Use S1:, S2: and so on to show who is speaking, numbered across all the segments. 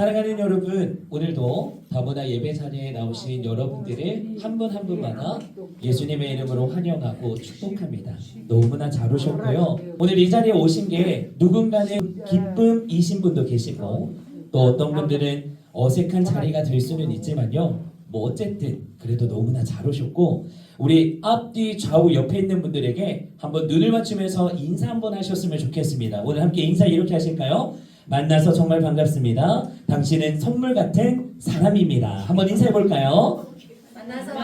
S1: 사랑하는 여러분, 오늘도 다문화 예배 자리에 나오신 여러분들을 한 분 한 분마다 예수님의 이름으로 환영하고 축복합니다. 너무나 잘 오셨고요. 오늘 이 자리에 오신 게 누군가는 기쁨이신 분도 계시고 또 어떤 분들은 어색한 자리가 될 수는 있지만요. 뭐 어쨌든 그래도 너무나 잘 오셨고 우리 앞뒤 좌우 옆에 있는 분들에게 한번 눈을 맞추면서 인사 한번 하셨으면 좋겠습니다. 오늘 함께 인사 이렇게 하실까요? 만나서 정말 반갑습니다. 당신은 선물 같은 사람입니다. 한번 인사해 볼까요?
S2: 만나서
S1: 네,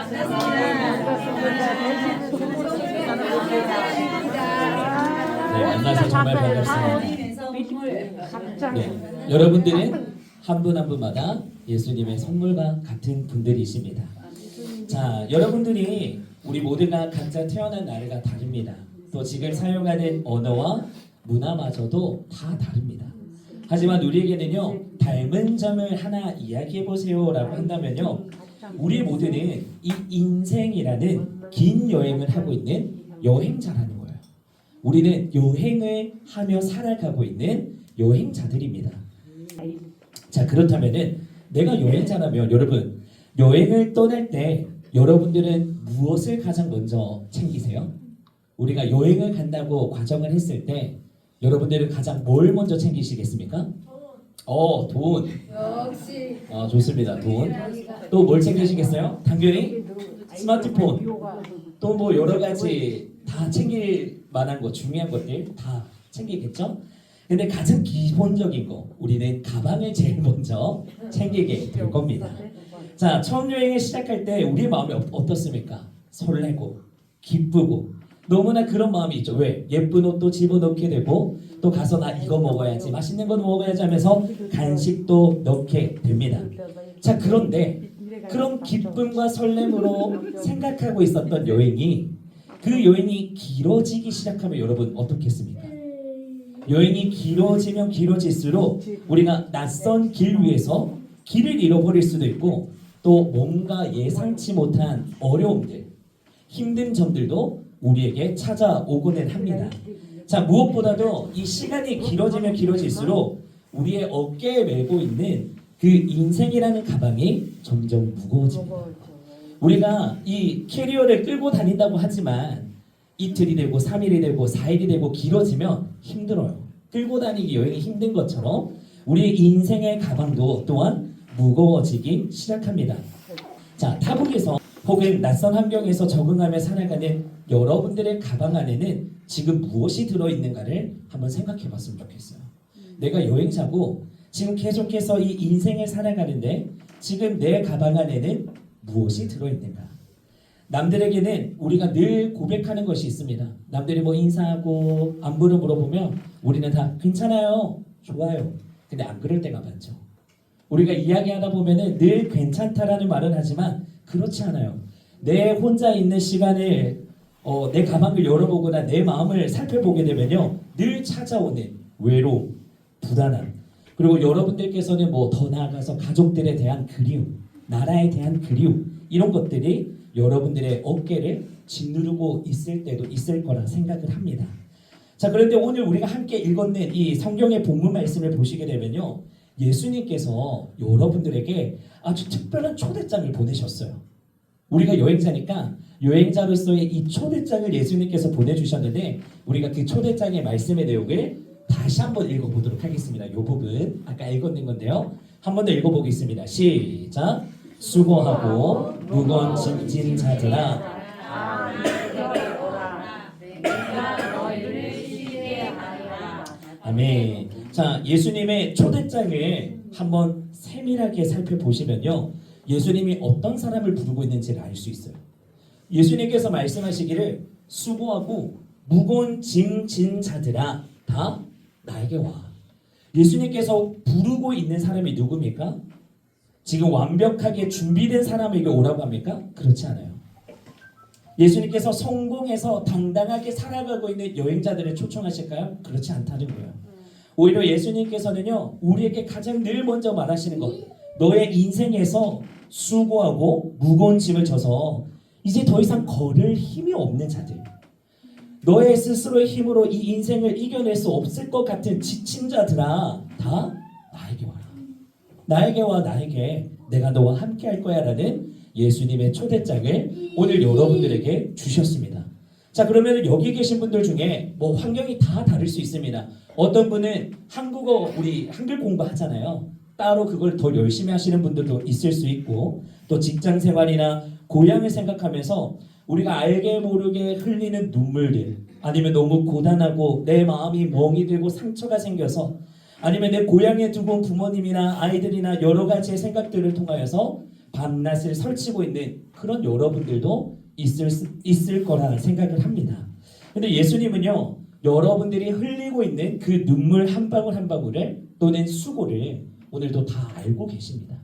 S1: 만나서 정말 반갑습니다. 네, 여러분들은 한 분 한 분마다 예수님의 선물과 같은 분들이십니다. 자, 여러분들이 우리 모두가 각자 태어난 나이가 다릅니다. 또 지금 사용하는 언어와 문화마저도 다 다릅니다. 하지만 우리에게는요, 닮은 점을 하나 이야기해 보세요라고 한다면요, 우리 모두는 이 인생이라는 긴 여행을 하고 있는 여행자라는 거예요. 우리는 여행을 하며 살아가고 있는 여행자들입니다. 자, 그렇다면은 내가 여행자라면 여러분, 여행을 떠날 때 여러분들은 무엇을 가장 먼저 챙기세요? 우리가 여행을 간다고 과정을 했을 때 여러분들은 가장 뭘 먼저 챙기시겠습니까? 돈.
S2: 역시
S1: 좋습니다. 돈. 또 뭘 챙기시겠어요? 당연히 스마트폰. 또 뭐 여러 가지 다 챙길 만한 거, 중요한 것들 다 챙기겠죠? 근데 가장 기본적인 거, 우리는 가방을 제일 먼저 챙기게 될 겁니다. 자, 처음 여행을 시작할 때 우리의 마음이 어떻습니까? 설레고 기쁘고 너무나 그런 마음이 있죠. 왜? 예쁜 옷도 집어넣게 되고 또 가서 나 이거 먹어야지, 맛있는 거 먹어야지 하면서 간식도 넣게 됩니다. 자, 그런데 그런 기쁨과 설렘으로 생각하고 있었던 여행이 그 여행이 길어지기 시작하면 여러분 어떻겠습니까? 여행이 길어지면 길어질수록 우리가 낯선 길 위에서 길을 잃어버릴 수도 있고 또 뭔가 예상치 못한 어려움들, 힘든 점들도 우리에게 찾아오고는 합니다. 자, 무엇보다도 이 시간이 길어지면 길어질수록 우리의 어깨에 메고 있는 그 인생이라는 가방이 점점 무거워집니다. 우리가 이 캐리어를 끌고 다닌다고 하지만 이틀이 되고 3일이 되고 4일이 되고 길어지면 힘들어요. 끌고 다니기 여행이 힘든 것처럼 우리의 인생의 가방도 또한 무거워지기 시작합니다. 자, 타국에서 혹은 낯선 환경에서 적응하며 살아가는 여러분들의 가방 안에는 지금 무엇이 들어있는가를 한번 생각해 봤으면 좋겠어요. 내가 여행자고 지금 계속해서 이 인생을 살아가는데 지금 내 가방 안에는 무엇이 들어있는가? 남들에게는 우리가 늘 고백하는 것이 있습니다. 남들이 뭐 인사하고 안부를 물어보면 우리는 다 괜찮아요, 좋아요. 근데 안 그럴 때가 많죠. 우리가 이야기하다 보면은 늘 괜찮다라는 말은 하지만 그렇지 않아요. 내 혼자 있는 시간을 내 가방을 열어보거나 내 마음을 살펴보게 되면요, 늘 찾아오는 외로움, 불안함, 그리고 여러분들께서는 뭐 더 나아가서 가족들에 대한 그리움, 나라에 대한 그리움, 이런 것들이 여러분들의 어깨를 짓누르고 있을 때도 있을 거라 생각을 합니다. 자, 그런데 오늘 우리가 함께 읽었는 이 성경의 본문 말씀을 보시게 되면요, 예수님께서 여러분들에게 아주 특별한 초대장을 보내셨어요. 우리가 여행자니까 여행자로서의 이 초대장을 예수님께서 보내주셨는데 우리가 그 초대장의 말씀의 내용을 다시 한번 읽어보도록 하겠습니다. 이 부분 아까 읽었는 건데요. 한 번 더 읽어보겠습니다. 시작. 수고하고 무거운 짐진 자들아, 아멘. 자, 예수님의 초대장을 한번 세밀하게 살펴보시면요, 예수님이 어떤 사람을 부르고 있는지를 알 수 있어요. 예수님께서 말씀하시기를 수고하고 무거운 짐 진 자들아 다 나에게 와. 예수님께서 부르고 있는 사람이 누굽니까? 지금 완벽하게 준비된 사람에게 오라고 합니까? 그렇지 않아요. 예수님께서 성공해서 당당하게 살아가고 있는 여행자들을 초청하실까요? 그렇지 않다는 거예요. 오히려 예수님께서는요, 우리에게 가장 늘 먼저 말하시는 것, 너의 인생에서 수고하고 무거운 짐을 져서 이제 더 이상 걸을 힘이 없는 자들, 너의 스스로의 힘으로 이 인생을 이겨낼 수 없을 것 같은 지친 자들아 다 나에게 와라. 나에게와 나에게 내가 너와 함께 할 거야 라는 예수님의 초대장을 오늘 여러분들에게 주셨습니다. 자, 그러면 여기 계신 분들 중에 뭐 환경이 다 다를 수 있습니다. 어떤 분은 한국어, 우리 한글 공부하잖아요. 따로 그걸 더 열심히 하시는 분들도 있을 수 있고, 또 직장 생활이나 고향을 생각하면서 우리가 알게 모르게 흘리는 눈물들, 아니면 너무 고단하고 내 마음이 멍이 들고 상처가 생겨서, 아니면 내 고향에 두고 온 부모님이나 아이들이나 여러 가지의 생각들을 통하여서 밤낮을 설치고 있는 그런 여러분들도 있을 거라 생각을 합니다. 근데 예수님은요, 여러분들이 흘리고 있는 그 눈물 한 방울 한 방울을 또는 수고를 오늘도 다 알고 계십니다.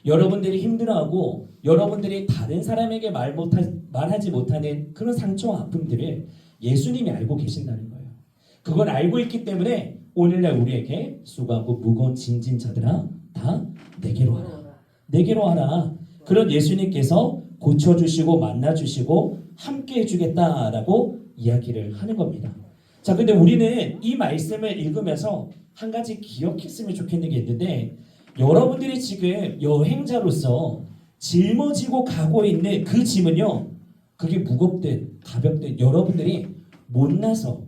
S1: 여러분들이 힘들어하고 여러분들이 다른 사람에게 말하지 못하는 그런 상처와 아픔들을 예수님이 알고 계신다는 거예요. 그걸 알고 있기 때문에 오늘날 우리에게 수고하고 무거운 짐진 자들아 다 내게로 하라. 내게로 하라. 그런 예수님께서 고쳐주시고 만나주시고 함께 해주겠다라고 이야기를 하는 겁니다. 자, 근데 우리는 이 말씀을 읽으면서 한 가지 기억했으면 좋겠는 게 있는데, 여러분들이 지금 여행자로서 짊어지고 가고 있는 그 짐은요, 그게 무겁든 가볍든 여러분들이 못나서,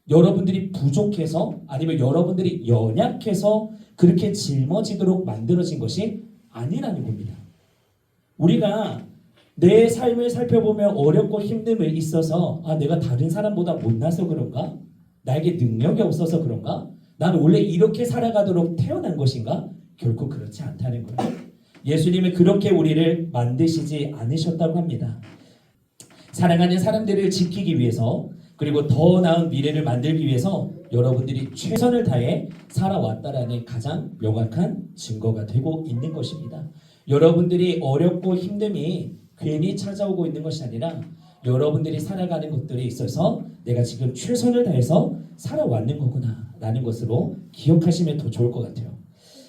S1: 여러분들이 부족해서, 아니면 여러분들이 연약해서 그렇게 짊어지도록 만들어진 것이 아니라는 겁니다. 우리가 내 삶을 살펴보면 어렵고 힘듦이 있어서 내가 다른 사람보다 못나서 그런가? 나에게 능력이 없어서 그런가? 나는 원래 이렇게 살아가도록 태어난 것인가? 결코 그렇지 않다는 거예요. 예수님은 그렇게 우리를 만드시지 않으셨다고 합니다. 사랑하는 사람들을 지키기 위해서, 그리고 더 나은 미래를 만들기 위해서 여러분들이 최선을 다해 살아왔다라는 가장 명확한 증거가 되고 있는 것입니다. 여러분들이 어렵고 힘듦이 괜히 찾아오고 있는 것이 아니라 여러분들이 살아가는 것들에 있어서 내가 지금 최선을 다해서 살아왔는 거구나 라는 것으로 기억하시면 더 좋을 것 같아요.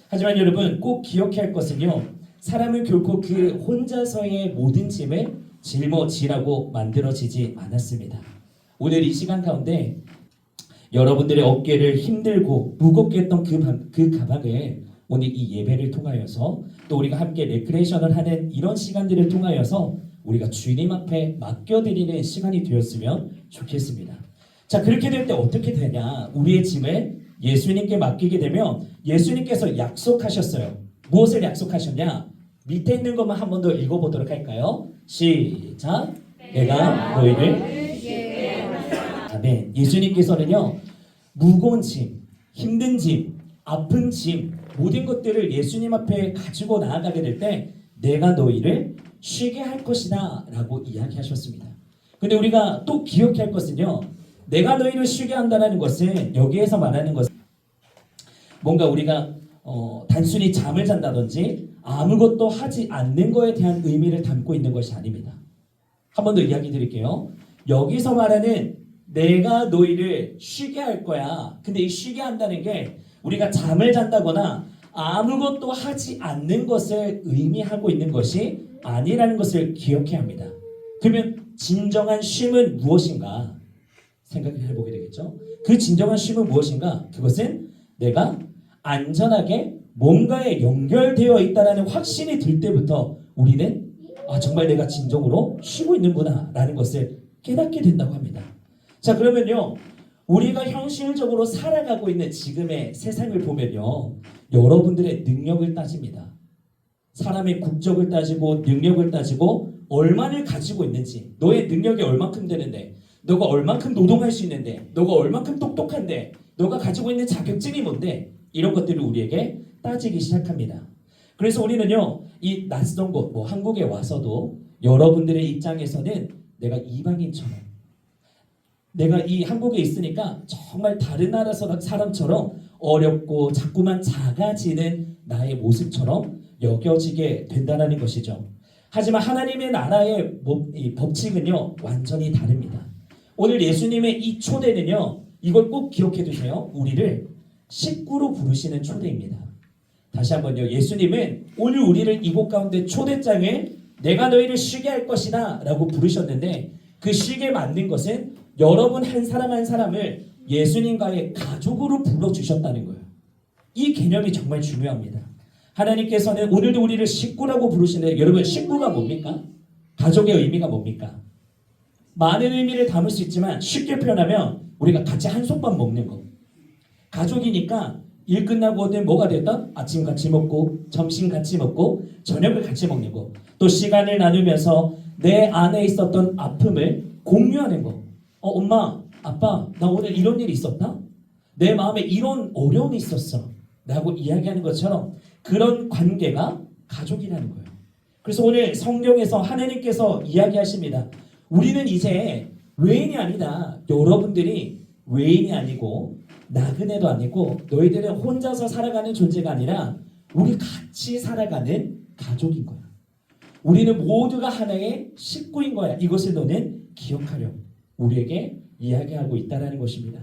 S1: 하지만 여러분, 꼭 기억해야 할 것은요, 사람은 결코 그 혼자서의 모든 짐을 짊어지라고 만들어지지 않았습니다. 오늘 이 시간 가운데 여러분들의 어깨를 힘들고 무겁게 했던 그 가방을 오늘 이 예배를 통하여서, 또 우리가 함께 레크레이션을 하는 이런 시간들을 통하여서 우리가 주님 앞에 맡겨드리는 시간이 되었으면 좋겠습니다. 자, 그렇게 될 때 어떻게 되냐? 우리의 짐을 예수님께 맡기게 되면 예수님께서 약속하셨어요. 무엇을 약속하셨냐? 밑에 있는 것만 한 번 더 읽어보도록 할까요? 시작. 내가 너희를 아멘. 예수님께서는요, 무거운 짐, 힘든 짐, 아픈 짐, 모든 것들을 예수님 앞에 가지고 나아가게 될 때 내가 너희를 쉬게 할 것이다 라고 이야기하셨습니다. 근데 우리가 또 기억해야 할 것은요, 내가 너희를 쉬게 한다는 것은, 여기에서 말하는 것은 뭔가 우리가 단순히 잠을 잔다든지 아무것도 하지 않는 것에 대한 의미를 담고 있는 것이 아닙니다. 한 번 더 이야기 드릴게요. 여기서 말하는 내가 너희를 쉬게 할 거야. 근데 이 쉬게 한다는 게 우리가 잠을 잔다거나 아무것도 하지 않는 것을 의미하고 있는 것이 아니라는 것을 기억해야 합니다. 그러면 진정한 쉼은 무엇인가 생각해 보게 되겠죠. 그 진정한 쉼은 무엇인가? 그것은 내가 안전하게 뭔가에 연결되어 있다는 확신이 들 때부터 우리는 정말 내가 진정으로 쉬고 있는구나 라는 것을 깨닫게 된다고 합니다. 자, 그러면요, 우리가 현실적으로 살아가고 있는 지금의 세상을 보면요, 여러분들의 능력을 따집니다. 사람의 국적을 따지고 능력을 따지고 얼마를 가지고 있는지, 너의 능력이 얼만큼 되는데, 너가 얼만큼 노동할 수 있는데, 너가 얼만큼 똑똑한데, 너가 가지고 있는 자격증이 뭔데, 이런 것들을 우리에게 따지기 시작합니다. 그래서 우리는요, 이 낯선 곳, 한국에 와서도 여러분들의 입장에서는 내가 이방인처럼, 내가 이 한국에 있으니까 정말 다른 나라 사람처럼 어렵고 자꾸만 작아지는 나의 모습처럼 여겨지게 된다는 것이죠. 하지만 하나님의 나라의 법칙은요, 완전히 다릅니다. 오늘 예수님의 이 초대는요, 이걸 꼭 기억해 두세요. 우리를 식구로 부르시는 초대입니다. 다시 한번요, 예수님은 오늘 우리를 이곳 가운데 초대장을 내가 너희를 쉬게 할 것이다 라고 부르셨는데, 그 쉬게 만든 것은 여러분 한 사람 한 사람을 예수님과의 가족으로 불러주셨다는 거예요. 이 개념이 정말 중요합니다. 하나님께서는 오늘도 우리를 식구라고 부르시는데 여러분 식구가 뭡니까? 가족의 의미가 뭡니까? 많은 의미를 담을 수 있지만 쉽게 표현하면 우리가 같이 한솥밥 먹는 거. 가족이니까 일 끝나고든 뭐가 됐든 아침 같이 먹고 점심 같이 먹고 저녁을 같이 먹는 거. 또 시간을 나누면서 내 안에 있었던 아픔을 공유하는 거. 엄마, 아빠, 나 오늘 이런 일이 있었다. 내 마음에 이런 어려움이 있었어. 라고 이야기하는 것처럼 그런 관계가 가족이라는 거예요. 그래서 오늘 성경에서 하나님께서 이야기하십니다. 우리는 이제 외인이 아니다. 여러분들이 외인이 아니고 나그네도 아니고 너희들은 혼자서 살아가는 존재가 아니라 우리 같이 살아가는 가족인 거야. 우리는 모두가 하나의 식구인 거야. 이것을 너는 기억하렴. 우리에게 이야기하고 있다는 것입니다.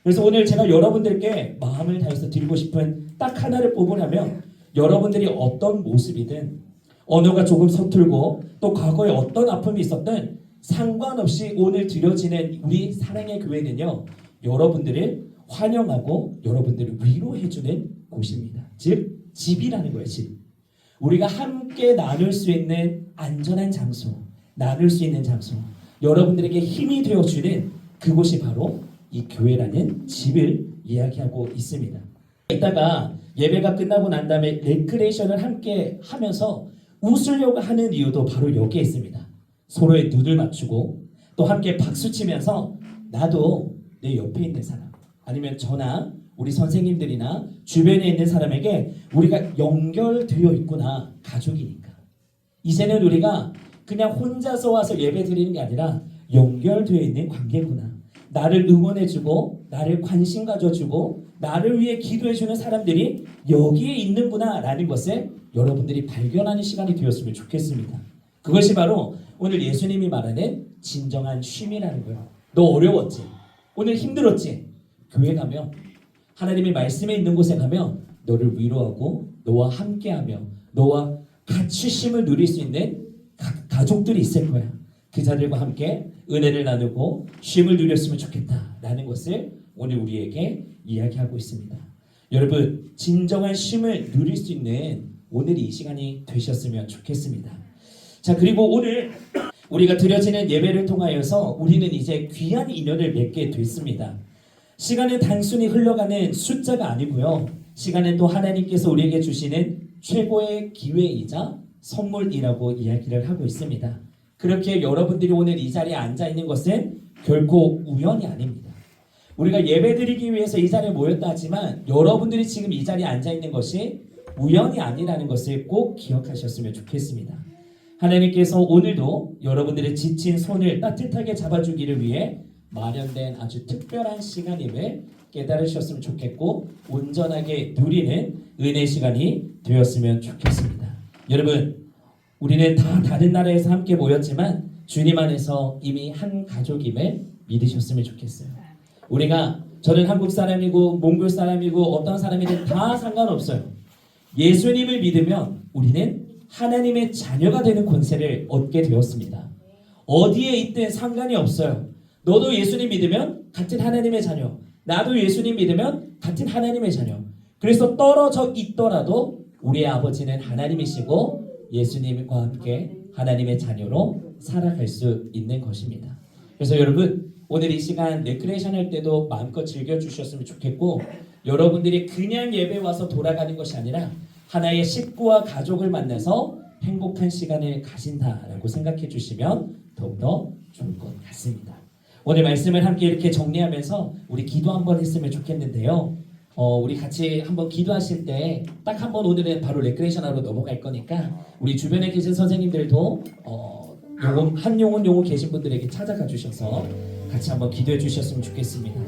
S1: 그래서 오늘 제가 여러분들께 마음을 다해서 드리고 싶은 딱 하나를 뽑으라면 여러분들이 어떤 모습이든 언어가 조금 서툴고 또 과거에 어떤 아픔이 있었든 상관없이 오늘 드려지는 우리 사랑의 교회는요. 여러분들을 환영하고 여러분들을 위로해주는 곳입니다. 즉 집이라는 거예요. 집. 우리가 함께 나눌 수 있는 안전한 장소, 나눌 수 있는 장소, 여러분들에게 힘이 되어주는 그곳이 바로 이 교회라는 집을 이야기하고 있습니다. 이따가 예배가 끝나고 난 다음에 레크레이션을 함께 하면서 웃으려고 하는 이유도 바로 여기에 있습니다. 서로의 눈을 맞추고 또 함께 박수치면서 나도 내 옆에 있는 사람 아니면 저나 우리 선생님들이나 주변에 있는 사람에게 우리가 연결되어 있구나. 가족이니까 이제는 우리가 그냥 혼자서 와서 예배 드리는 게 아니라 연결되어 있는 관계구나. 나를 응원해주고 나를 관심 가져주고 나를 위해 기도해주는 사람들이 여기에 있는구나 라는 것을 여러분들이 발견하는 시간이 되었으면 좋겠습니다. 그것이 바로 오늘 예수님이 말하는 진정한 쉼이라는 거예요. 너 어려웠지? 오늘 힘들었지? 교회 가면 하나님의 말씀에 있는 곳에 가면 너를 위로하고 너와 함께하며 너와 같이 쉼을 누릴 수 있는 가족들이 있을 거야. 그 자들과 함께 은혜를 나누고 쉼을 누렸으면 좋겠다라는 것을 오늘 우리에게 이야기하고 있습니다. 여러분 진정한 쉼을 누릴 수 있는 오늘 이 시간이 되셨으면 좋겠습니다. 자 그리고 오늘 우리가 드려지는 예배를 통하여서 우리는 이제 귀한 인연을 맺게 됐습니다. 시간은 단순히 흘러가는 숫자가 아니고요. 시간은 또 하나님께서 우리에게 주시는 최고의 기회이자 선물이라고 이야기를 하고 있습니다. 그렇게 여러분들이 오늘 이 자리에 앉아 있는 것은 결코 우연이 아닙니다. 우리가 예배드리기 위해서 이 자리에 모였다 하지만 여러분들이 지금 이 자리에 앉아 있는 것이 우연이 아니라는 것을 꼭 기억하셨으면 좋겠습니다. 하나님께서 오늘도 여러분들의 지친 손을 따뜻하게 잡아주기를 위해 마련된 아주 특별한 시간임을 깨달으셨으면 좋겠고 온전하게 누리는 은혜 시간이 되었으면 좋겠습니다. 여러분 우리는 다 다른 나라에서 함께 모였지만 주님 안에서 이미 한 가족임을 믿으셨으면 좋겠어요. 우리가 저는 한국 사람이고 몽골 사람이고 어떤 사람이든 다 상관없어요. 예수님을 믿으면 우리는 하나님의 자녀가 되는 권세를 얻게 되었습니다. 어디에 있든 상관이 없어요. 너도 예수님 믿으면 같은 하나님의 자녀, 나도 예수님 믿으면 같은 하나님의 자녀. 그래서 떨어져 있더라도 우리의 아버지는 하나님이시고 예수님과 함께 하나님의 자녀로 살아갈 수 있는 것입니다. 그래서 여러분 오늘 이 시간 레크레이션 할 때도 마음껏 즐겨주셨으면 좋겠고 여러분들이 그냥 예배 와서 돌아가는 것이 아니라 하나의 식구와 가족을 만나서 행복한 시간을 가진다라고 생각해 주시면 더욱더 좋을 것 같습니다. 오늘 말씀을 함께 이렇게 정리하면서 우리 기도 한번 했으면 좋겠는데요. 우리 같이 한번 기도하실 때 딱 한번 오늘은 바로 레크레이션하러 넘어갈 거니까 우리 주변에 계신 선생님들도 한 용은 계신 분들에게 찾아가 주셔서 같이 한번 기도해 주셨으면 좋겠습니다.